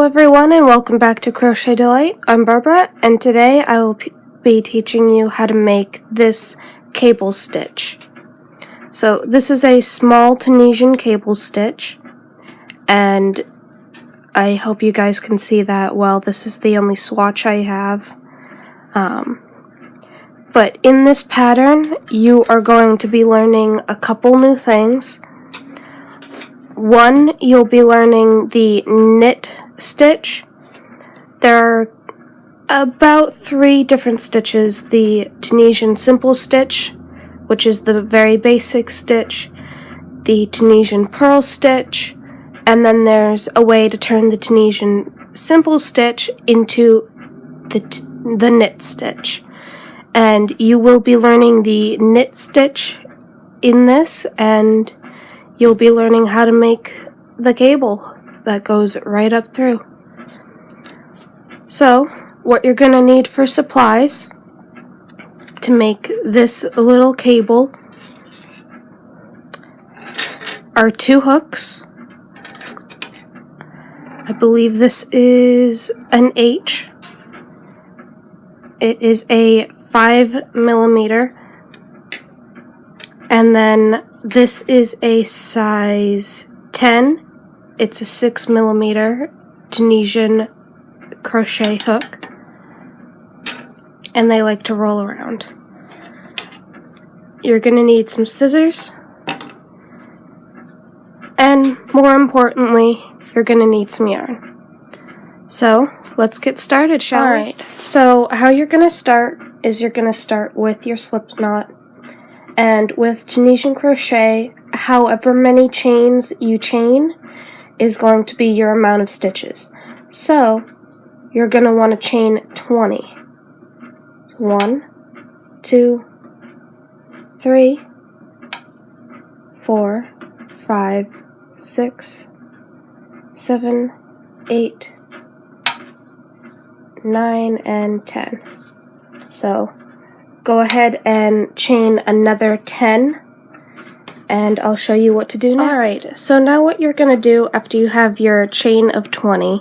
everyone, and welcome back to Crochet Delight. I'm Barbara, and today I will be teaching you how to make this cable stitch. So this is a small Tunisian cable stitch, and I hope you guys can see that well. This is the only swatch I have. But in this pattern, you are going to be learning a couple new things. One, you'll be learning the knit stitch. There are about 3 different stitches: the Tunisian simple stitch, which is the very basic stitch, the Tunisian purl stitch, and then there's a way to turn the Tunisian simple stitch into the knit stitch. And you will be learning the knit stitch in this, and you'll be learning how to make the cable that goes right up through. So, what you're going to need for supplies to make this little cable are 2 hooks. I believe this is an H. It is a 5mm, and then this is a size 10. It's a 6mm Tunisian crochet hook, and they like to roll around. You're going to need some scissors, and more importantly, you're going to need some yarn. So let's get started, shall we? Alright, so how you're going to start is you're going to start with your slip knot, and with Tunisian crochet, however many chains you chain is going to be your amount of stitches. So you're going to want to chain 20. 1, 2, 3, 4, 5, 6, 7, 8, 9, and 10. So go ahead and chain another 10, and I'll show you what to do next. Alright, so now what you're going to do after you have your chain of 20,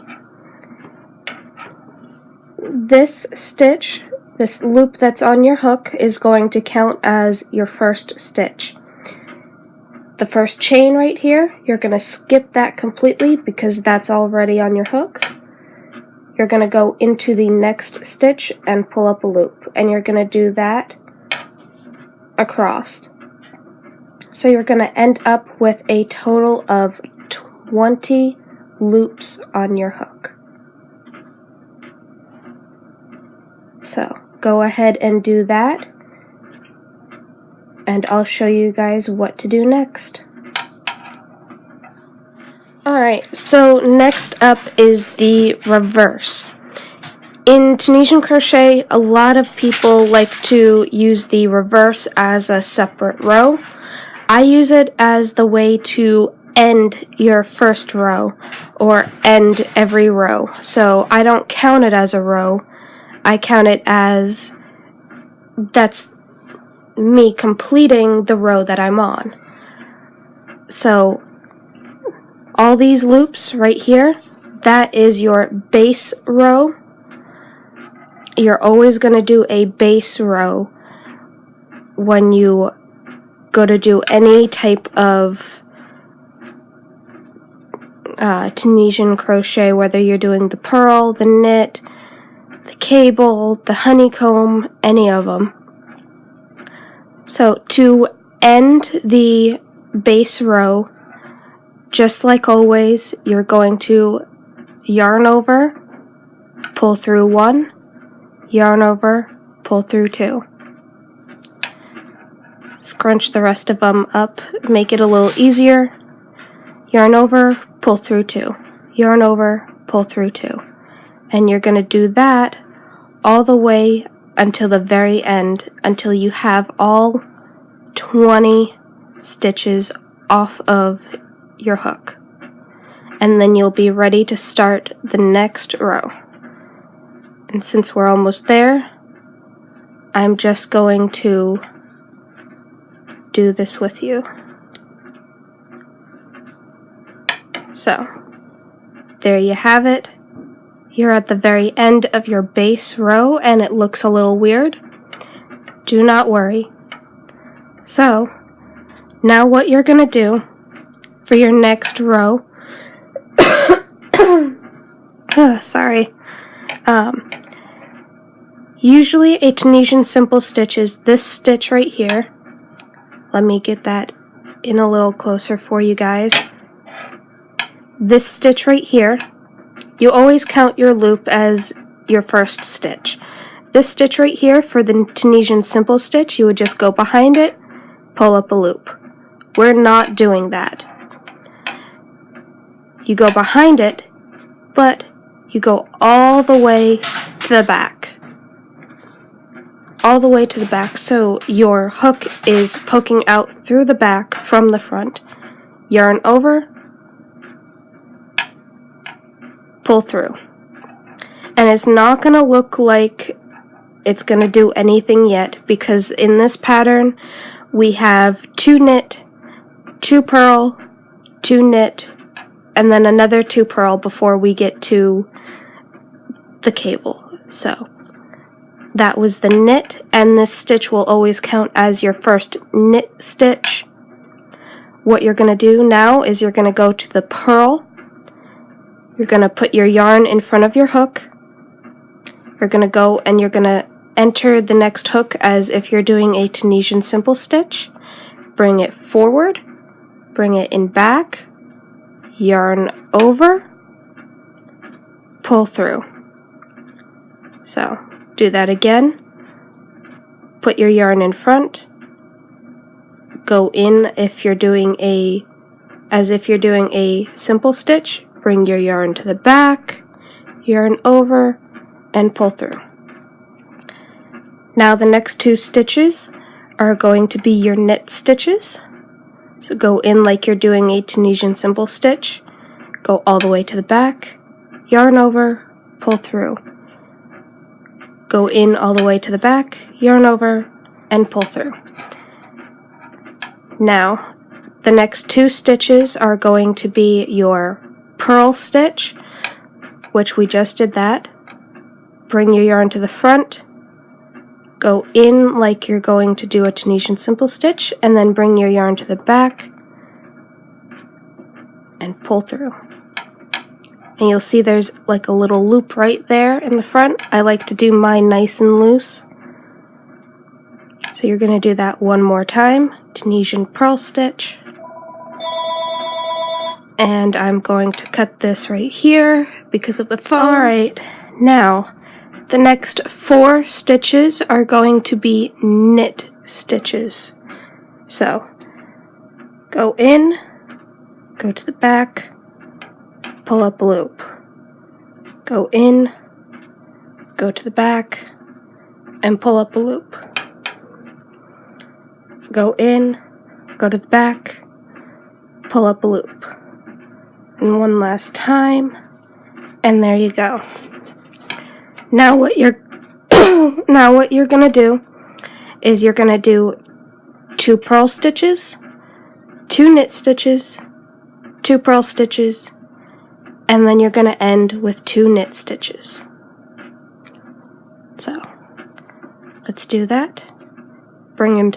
this stitch, this loop that's on your hook, is going to count as your first stitch. The first chain right here, you're going to skip that completely because that's already on your hook. You're going to go into the next stitch and pull up a loop, and you're going to do that across. So you're going to end up with a total of 20 loops on your hook. So go ahead and do that, and I'll show you guys what to do next. Alright, so next up is the reverse. In Tunisian crochet, a lot of people like to use the reverse as a separate row. I use it as the way to end your first row, or end every row. So I don't count it as a row. I count it as that's me completing the row that I'm on. So all these loops right here, that is your base row. You're always going to do a base row when you go to do any type of Tunisian crochet, whether you're doing the purl, the knit, the cable, the honeycomb, any of them. So to end the base row, just like always, you're going to yarn over, pull through 1, yarn over, pull through 2. Scrunch the rest of them up, make it a little easier. Yarn over, pull through 2. Yarn over, pull through 2. And you're going to do that all the way until the very end, until you have all 20 stitches off of your hook. And then you'll be ready to start the next row. And since we're almost there, I'm just going to do this with you. So, there you have it. you're at the very end of your base row and it looks a little weird, do not worry. So, now what you're going to do for your next row, usually a Tunisian simple stitch is this stitch right here. Let me get that in a little closer for you guys. This stitch right here, you always count your loop as your first stitch. This stitch right here, for the Tunisian simple stitch, you would just go behind it, pull up a loop. We're not doing that. You go behind it, but you go all the way to the back. All the way to the back, so your hook is poking out through the back from the front. Yarn over, pull through. And it's not going to look like it's going to do anything yet, because in this pattern we have 2 knit, 2 purl, 2 knit, and then another 2 purl before we get to the cable. So that was the knit, and this stitch will always count as your first knit stitch. What you're going to do now is you're going to go to the purl. You're going to put your yarn in front of your hook. You're going to go and you're going to enter the next hook as if you're doing a Tunisian simple stitch. Bring it forward, bring it in back, yarn over, pull through. So, do that again. Put your yarn in front. Go in if you're doing as if you're doing a simple stitch. Bring your yarn to the back, yarn over, and pull through. Now the next 2 stitches are going to be your knit stitches. So go in like you're doing a Tunisian simple stitch. Go all the way to the back, yarn over, pull through. Go in all the way to the back, yarn over, and pull through. Now, the next 2 stitches are going to be your purl stitch, which we just did that. Bring your yarn to the front, go in like you're going to do a Tunisian simple stitch, and then bring your yarn to the back and pull through. And you'll see there's like a little loop right there in the front. I like to do mine nice and loose. So you're going to do that one more time. Tunisian purl stitch. And I'm going to cut this right here because of the phone. Alright, now the next 4 stitches are going to be knit stitches. So go in, go to the back, pull up a loop. Go in, go to the back, and pull up a loop. Go in, go to the back, pull up a loop. And one last time, and there you go. Now what you're gonna do is you're gonna do 2 purl stitches, 2 knit stitches, 2 purl stitches, and then you're gonna end with 2 knit stitches. So let's do that. Bring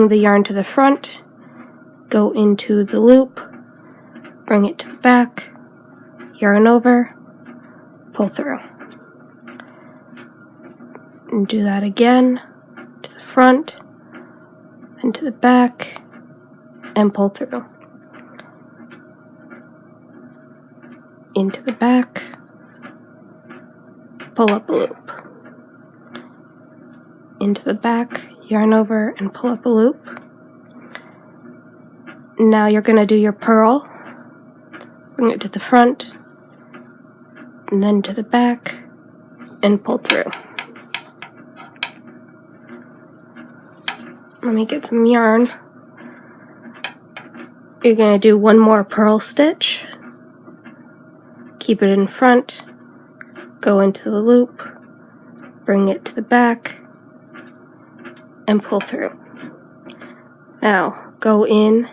the yarn to the front, go into the loop, bring it to the back, yarn over, pull through. And do that again, to the front, and to the back, and pull through. Into the back, pull up a loop. Into the back, yarn over, and pull up a loop. Now you're going to do your purl. Bring it to the front, and then to the back, and pull through. Let me get some yarn. You're going to do 1 more purl stitch. Keep it in front, go into the loop, bring it to the back, and pull through. Now, go in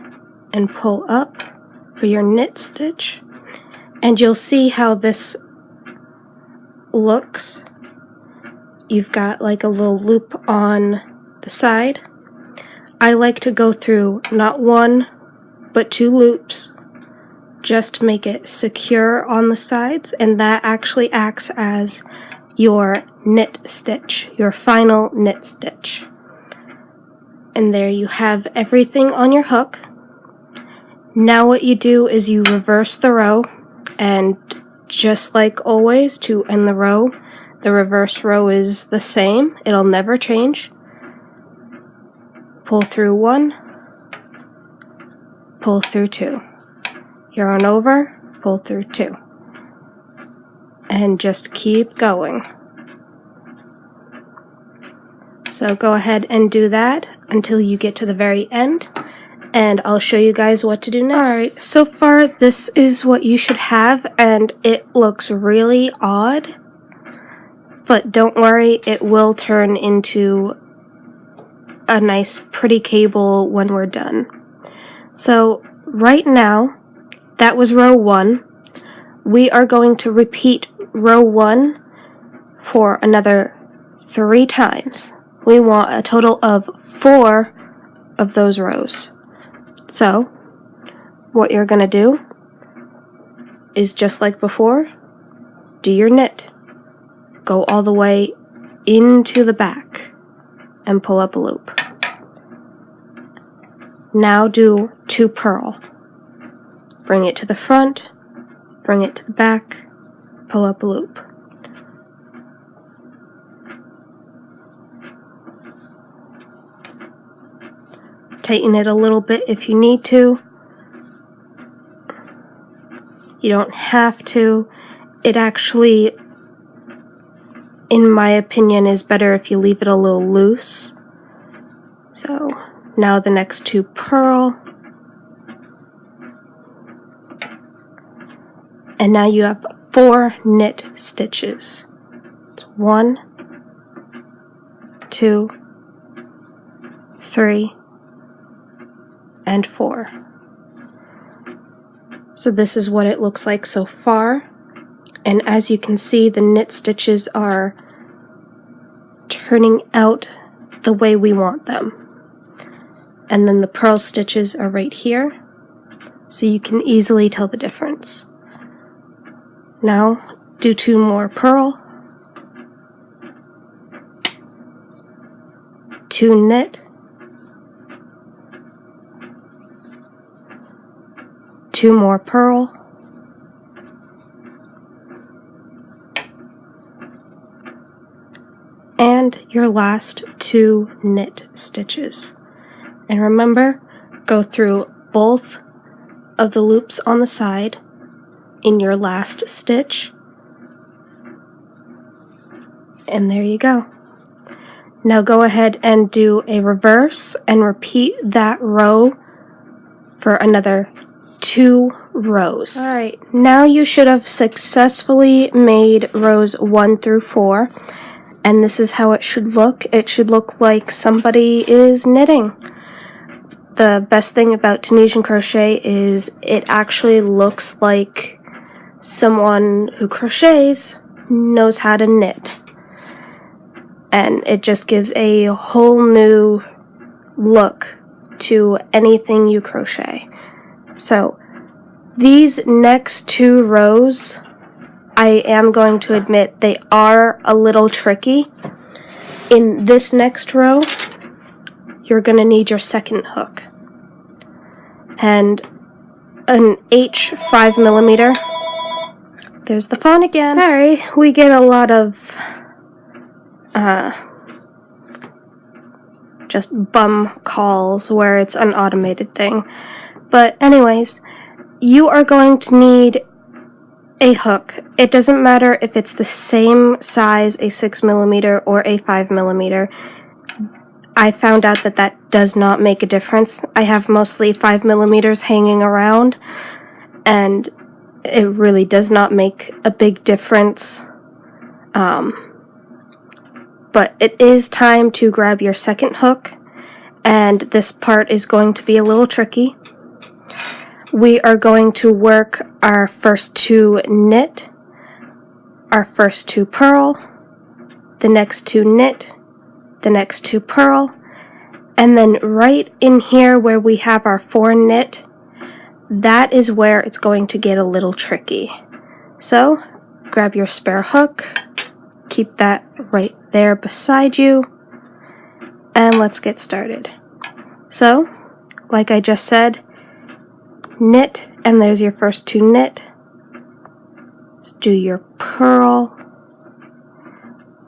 and pull up for your knit stitch, and you'll see how this looks. You've got like a little loop on the side. I like to go through not one, but 2 loops, just to make it secure on the sides, and that actually acts as your knit stitch, your final knit stitch. And there you have everything on your hook. Now what you do is you reverse the row, and just like always, to end the row, the reverse row is the same. It'll never change. Pull through 1, pull through 2. Yarn over, pull through 2. And just keep going. So go ahead and do that until you get to the very end, and I'll show you guys what to do next. Alright, so far this is what you should have, and it looks really odd, but don't worry, it will turn into a nice pretty cable when we're done. So right now, that was row 1. We are going to repeat row 1 for another 3 times. We want a total of 4 of those rows. So what you're going to do is just like before, do your knit. Go all the way into the back and pull up a loop. Now do 2 purl. Bring it to the front, bring it to the back, pull up a loop. Tighten it a little bit if you need to. You don't have to. It actually, in my opinion, is better if you leave it a little loose. So now the next 2 purl. And now you have 4 knit stitches. It's 1, 2, 3, and 4. So this is what it looks like so far. And as you can see, the knit stitches are turning out the way we want them. And then the purl stitches are right here, so you can easily tell the difference. Now do 2 more purl, 2 knit, 2 more purl, and your last 2 knit stitches. And remember, go through both of the loops on the side in your last stitch, and there you go. Now go ahead and do a reverse and repeat that row for another 2 rows. Alright, now you should have successfully made rows 1 through 4, and this is how it should look. It should look like somebody is knitting. The best thing about Tunisian crochet is it actually looks like someone who crochets knows how to knit. And it just gives a whole new look to anything you crochet. So these next 2 rows, I am going to admit they are a little tricky. In this next row, you're going to need your second hook and an H5mm. There's the phone again. Sorry, we get a lot of just bum calls where it's an automated thing. But anyways, you are going to need a hook. It doesn't matter if it's the same size, a 6mm or a 5mm. I found out that that does not make a difference. I have mostly 5mm hanging around, and it really does not make a big difference. But it is time to grab your second hook, and this part is going to be a little tricky. We are going to work our first 2 knit our first 2 purl, the next 2 knit, the next 2 purl, and then right in here where we have our 4 knit, that is where it's going to get a little tricky. So grab your spare hook, keep that right there beside you, and let's get started. So, like I just said, knit, and there's your first 2 knit. Let's do your purl,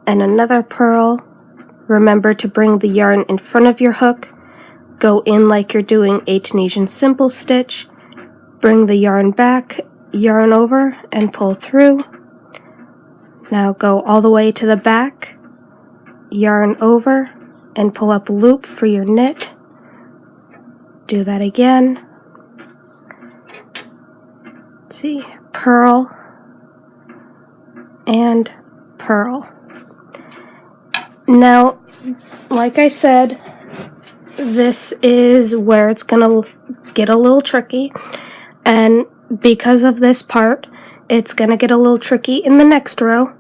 and another purl. Remember to bring the yarn in front of your hook. Go in like you're doing a Tunisian simple stitch. Bring the yarn back, yarn over, and pull through. Now go all the way to the back, yarn over, and pull up a loop for your knit. Do that again. Let's see, purl and purl. Now, like I said, this is where it's gonna get a little tricky, and because of this part, it's gonna get a little tricky in the next row.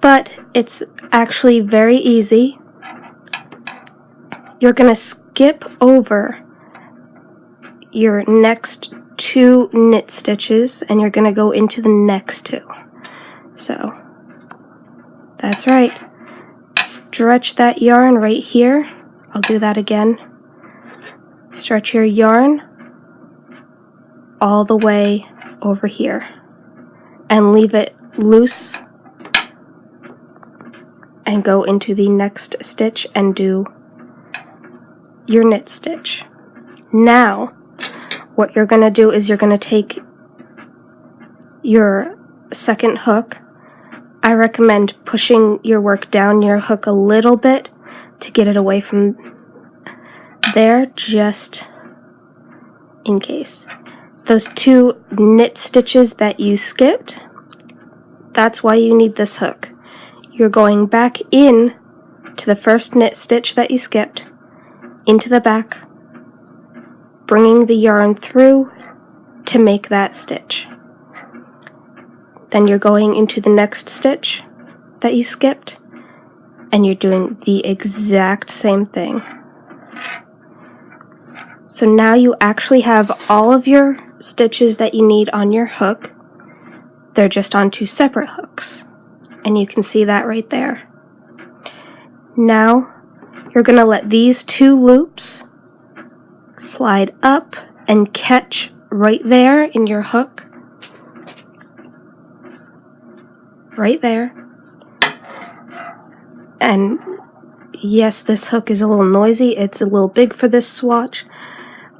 But it's actually very easy. You're gonna skip over your next 2 knit stitches and you're gonna go into the next 2. So that's right. Stretch that yarn right here. I'll do that again. Stretch your yarn all the way over here and leave it loose and go into the next stitch and do your knit stitch. Now, what you're going to do is you're going to take your second hook. I recommend pushing your work down your hook a little bit to get it away from there, just in case. Those 2 knit stitches that you skipped, that's why you need this hook. You're going back in to the first knit stitch that you skipped, into the back, bringing the yarn through to make that stitch. Then you're going into the next stitch that you skipped, and you're doing the exact same thing. So now you actually have all of your stitches that you need on your hook. They're just on 2 separate hooks, and you can see that right there. Now you're going to let these 2 loops slide up and catch right there in your hook. Right there. And yes, this hook is a little noisy. It's a little big for this swatch.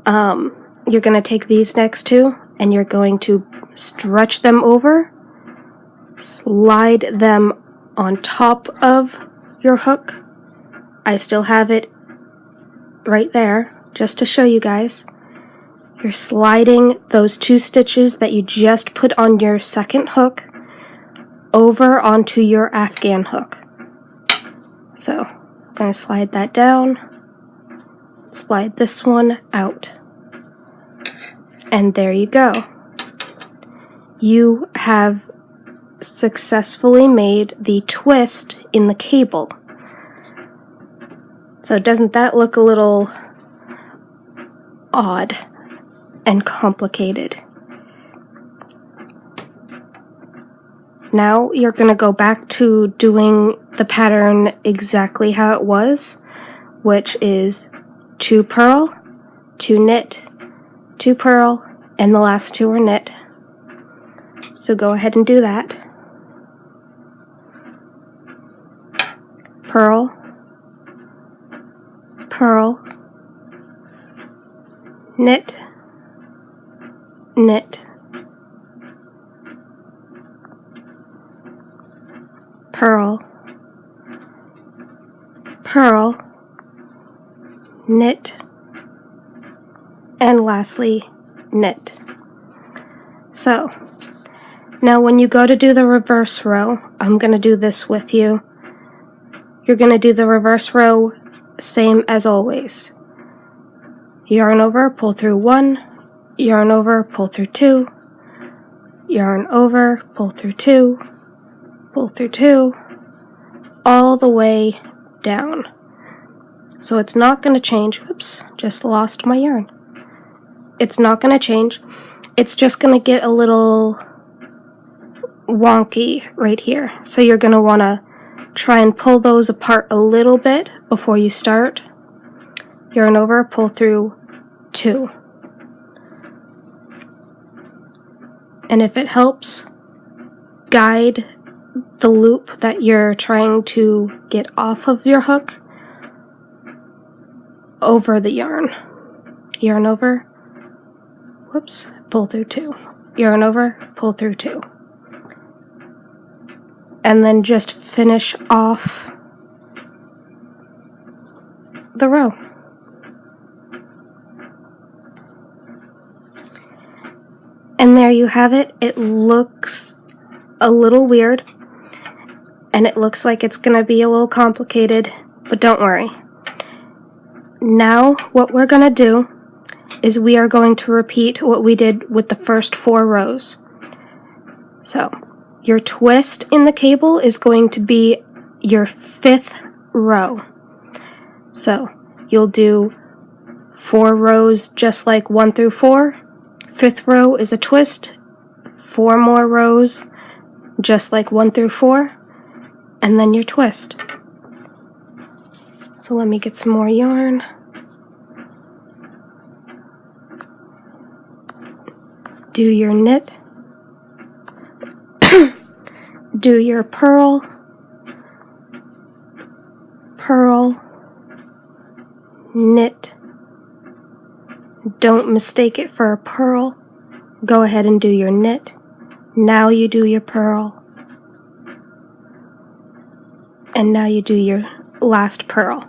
You're going to take these next 2 and you're going to stretch them over, slide them on top of your hook. I still have it right there just to show you guys. You're sliding those 2 stitches that you just put on your second hook over onto your Afghan hook. So I'm going to slide that down, slide this one out, and there you go. You have successfully made the twist in the cable. So doesn't that look a little odd and complicated? Now you're going to go back to doing the pattern exactly how it was, which is 2 purl, 2 knit, 2 purl, and the last 2 are knit. So go ahead and do that. Purl, purl, knit, knit, purl, purl, knit, and lastly knit. So now when you go to do the reverse row, I'm going to do this with you. You're going to do the reverse row same as always. Yarn over, pull through 1, yarn over, pull through 2, yarn over, pull through 2, pull through 2, all the way down. So it's not going to change. Oops, just lost my yarn. It's not going to change. It's just going to get a little wonky right here. So you're going to want to try and pull those apart a little bit before you start. Yarn over, pull through 2. And if it helps, guide the loop that you're trying to get off of your hook over the yarn. Yarn over, whoops, pull through 2. Yarn over, pull through 2. And then just finish off the row. And there you have it. It looks a little weird, and it looks like it's going to be a little complicated, but don't worry. Now what we're going to do is we are going to repeat what we did with the first 4 rows. So your twist in the cable is going to be your 5th row. So you'll do 4 rows just like 1 through 4. 5th row is a twist, 4 more rows just like 1 through 4, and then your twist. So let me get some more yarn. Do your knit. Do your purl, purl, knit. Don't mistake it for a purl. Go ahead and do your knit. Now you do your purl. And now you do your last purl.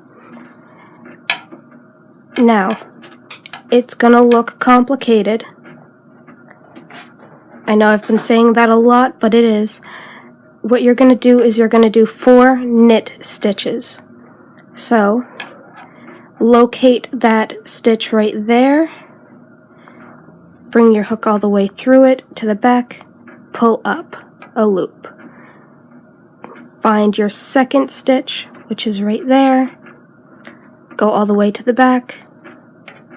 Now, it's gonna look complicated. I know I've been saying that a lot, but it is. What you're going to do is you're going to do 4 knit stitches. So, locate that stitch right there. Bring your hook all the way through it to the back. Pull up a loop. Find your second stitch, which is right there. Go all the way to the back.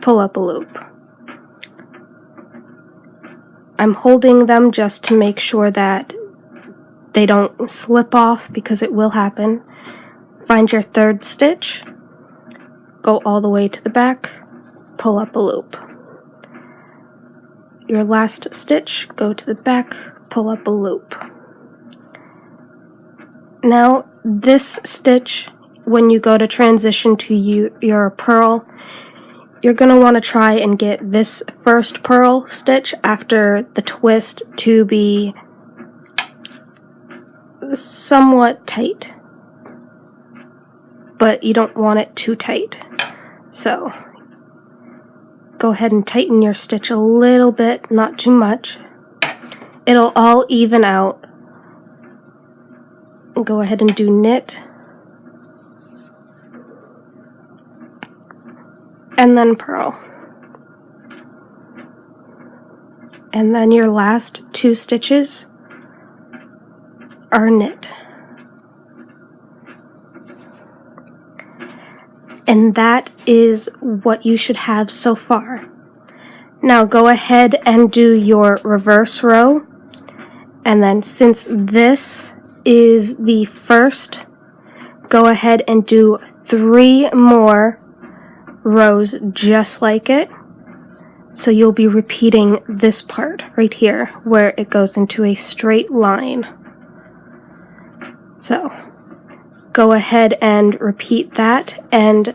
Pull up a loop. I'm holding them just to make sure that they don't slip off, because it will happen. Find your 3rd stitch, go all the way to the back, pull up a loop. Your last stitch, go to the back, pull up a loop. Now, this stitch, when you go to transition to your purl, you're going to want to try and get this first purl stitch after the twist to be somewhat tight, but you don't want it too tight. So go ahead and tighten your stitch a little bit, not too much. It'll all even out. Go ahead and do knit, and then purl. And then your last 2 stitches are knit. And that is what you should have so far. Now go ahead and do your reverse row, and then since this is the first, go ahead and do 3 more rows just like it. So you'll be repeating this part right here where it goes into a straight line. So go ahead and repeat that, and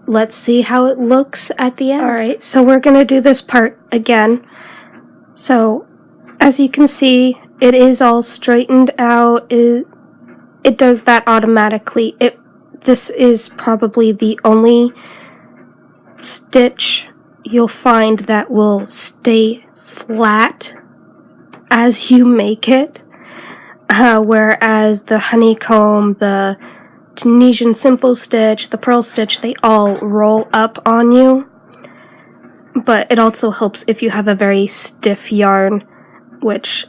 let's see how it looks at the end. Alright, so we're going to do this part again. So as you can see, it is all straightened out. It does that automatically. This is probably the only stitch you'll find that will stay flat as you make it. Whereas the honeycomb, the Tunisian simple stitch, the purl stitch, they all roll up on you. But it also helps if you have a very stiff yarn, which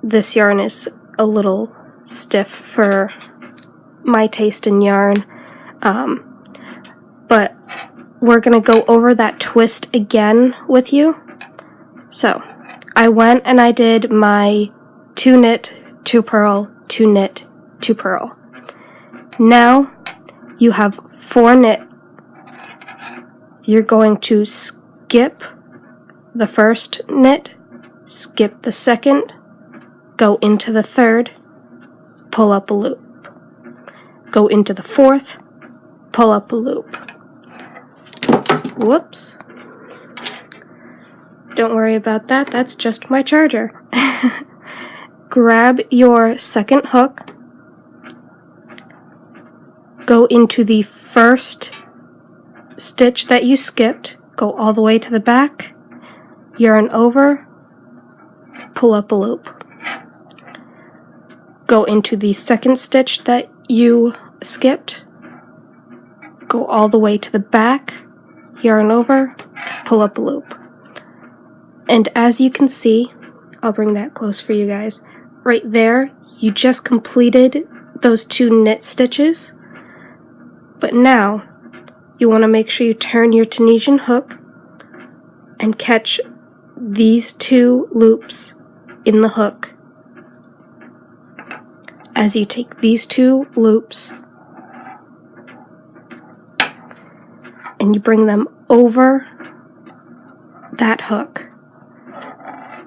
this yarn is a little stiff for my taste in yarn, but we're going to go over that twist again with you. So I went and I did my 2 knit, 2 purl, 2 knit, 2 purl. Now you have 4 knit. You're going to skip the first knit, skip the second, go into the third, pull up a loop. Go into the fourth, pull up a loop. Whoops. Don't worry about that, that's just my charger. Grab your second hook, go into the first stitch that you skipped, go all the way to the back, yarn over, pull up a loop. Go into the second stitch that you skipped, go all the way to the back, yarn over, pull up a loop. And as you can see, I'll bring that close for you guys, right there, you just completed those 2 knit stitches, but now you want to make sure you turn your Tunisian hook and catch these 2 loops in the hook. As you take these 2 loops and you bring them over that hook.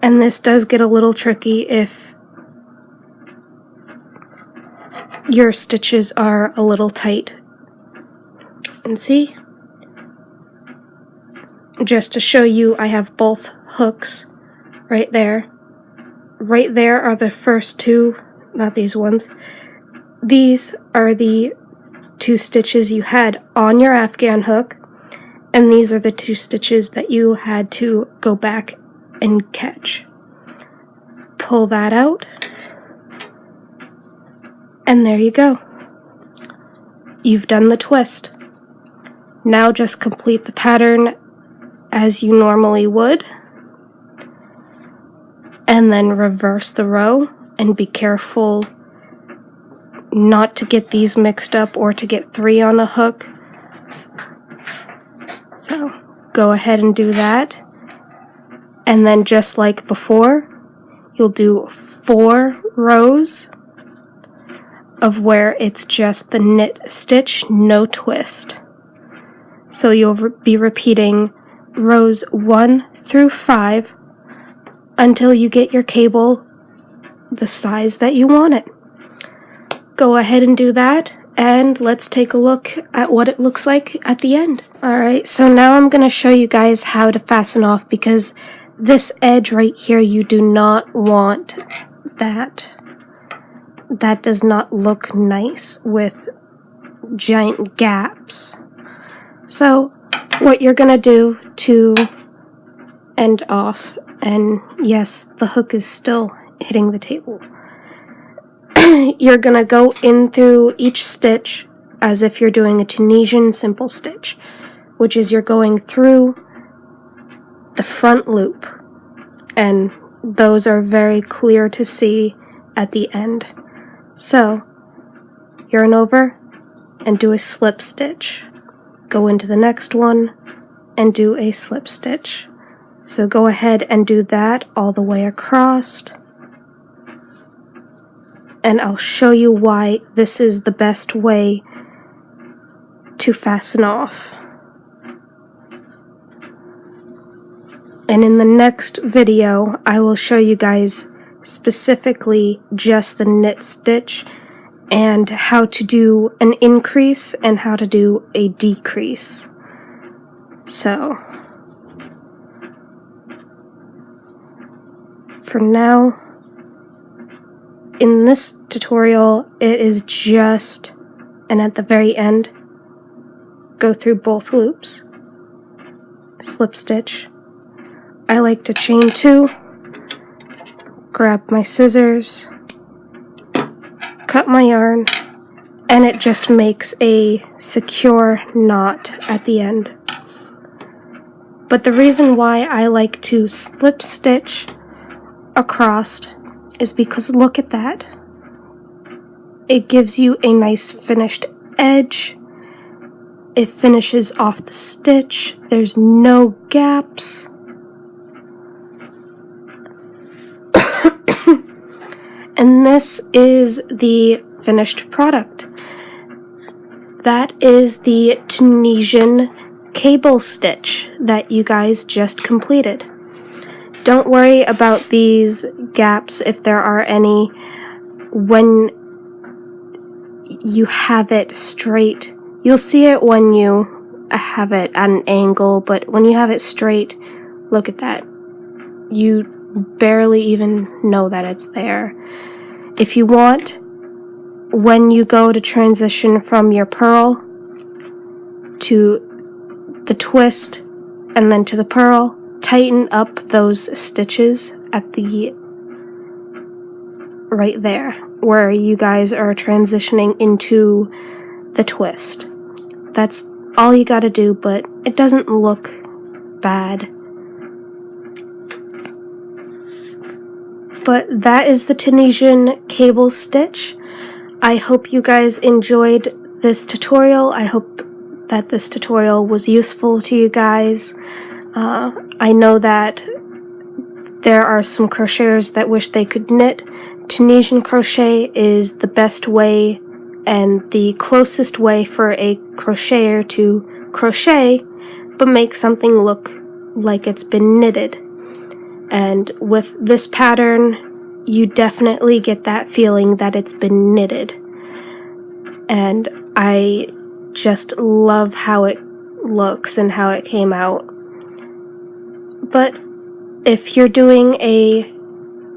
And this does get a little tricky if your stitches are a little tight. And see? Just to show you, I have both hooks right there. Right there are the first 2, not these ones. These are the 2 stitches you had on your Afghan hook, and these are the 2 stitches that you had to go back and catch. Pull that out, and there you go. You've done the twist. Now just complete the pattern as you normally would, and then reverse the row, and be careful not to get these mixed up or to get 3 on a hook. So go ahead and do that, and then just like before, you'll do 4 rows of where it's just the knit stitch, no twist. So you'll be repeating rows 1 through 5 until you get your cable the size that you want it. Go ahead and do that, and let's take a look at what it looks like at the end. Alright, so now I'm going to show you guys how to fasten off, because this edge right here, you do not want that. That does not look nice with giant gaps. So what you're going to do to end off, and yes, the hook is still hitting the table, you're going to go in through each stitch as if you're doing a Tunisian simple stitch, which is you're going through the front loop, and those are very clear to see at the end. So yarn over and do a slip stitch, go into the next one and do a slip stitch. So go ahead and do that all the way across, and I'll show you why this is the best way to fasten off. And in the next video, I will show you guys specifically just the knit stitch and how to do an increase and how to do a decrease. So for now, in this tutorial, it is just, and at the very end, go through both loops, slip stitch. I like to chain 2, grab my scissors, cut my yarn, and it just makes a secure knot at the end. But the reason why I like to slip stitch across is because look at that. It gives you a nice finished edge. It finishes off the stitch. There's no gaps. And this is the finished product. That is the Tunisian cable stitch that you guys just completed. Don't worry about these gaps if there are any when you have it straight. You'll see it when you have it at an angle, but when you have it straight, look at that. You barely even know that it's there. If you want, when you go to transition from your purl to the twist and then to the purl, tighten up those stitches at the right there where you guys are transitioning into the twist. That's all you gotta do, but it doesn't look bad. But that is the Tunisian cable stitch. I hope you guys enjoyed this tutorial. I hope that this tutorial was useful to you guys. I know that there are some crocheters that wish they could knit. Tunisian crochet is the best way and the closest way for a crocheter to crochet, but make something look like it's been knitted. And with this pattern, you definitely get that feeling that it's been knitted. And I just love how it looks and how it came out. But if you're doing a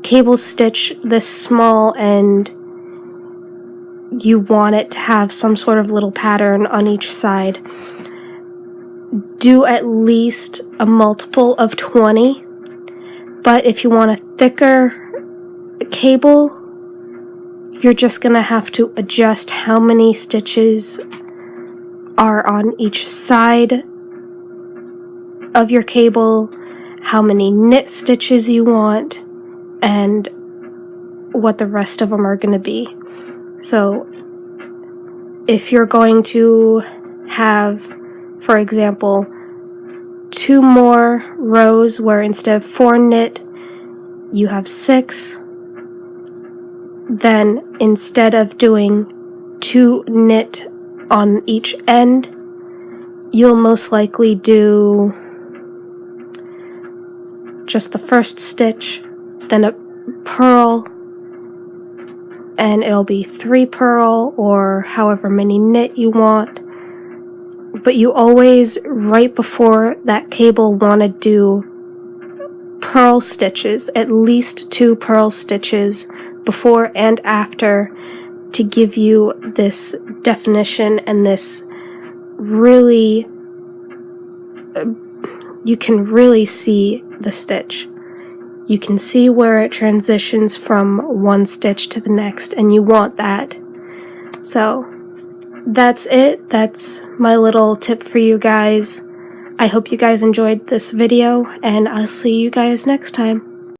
cable stitch this small and you want it to have some sort of little pattern on each side, do at least a multiple of 20. But if you want a thicker cable, you're just going to have to adjust how many stitches are on each side of your cable, how many knit stitches you want, and what the rest of them are going to be. So if you're going to have, for example, 2 more rows where instead of 4 knit, you have 6, then instead of doing 2 knit on each end, you'll most likely do just the first stitch, then a purl, and it'll be 3 purl or however many knit you want. But you always, right before that cable, want to do purl stitches, at least 2 purl stitches before and after, to give you this definition and this really, you can really see the stitch. You can see where it transitions from one stitch to the next, and you want that. So that's it. That's my little tip for you guys. I hope you guys enjoyed this video, and I'll see you guys next time.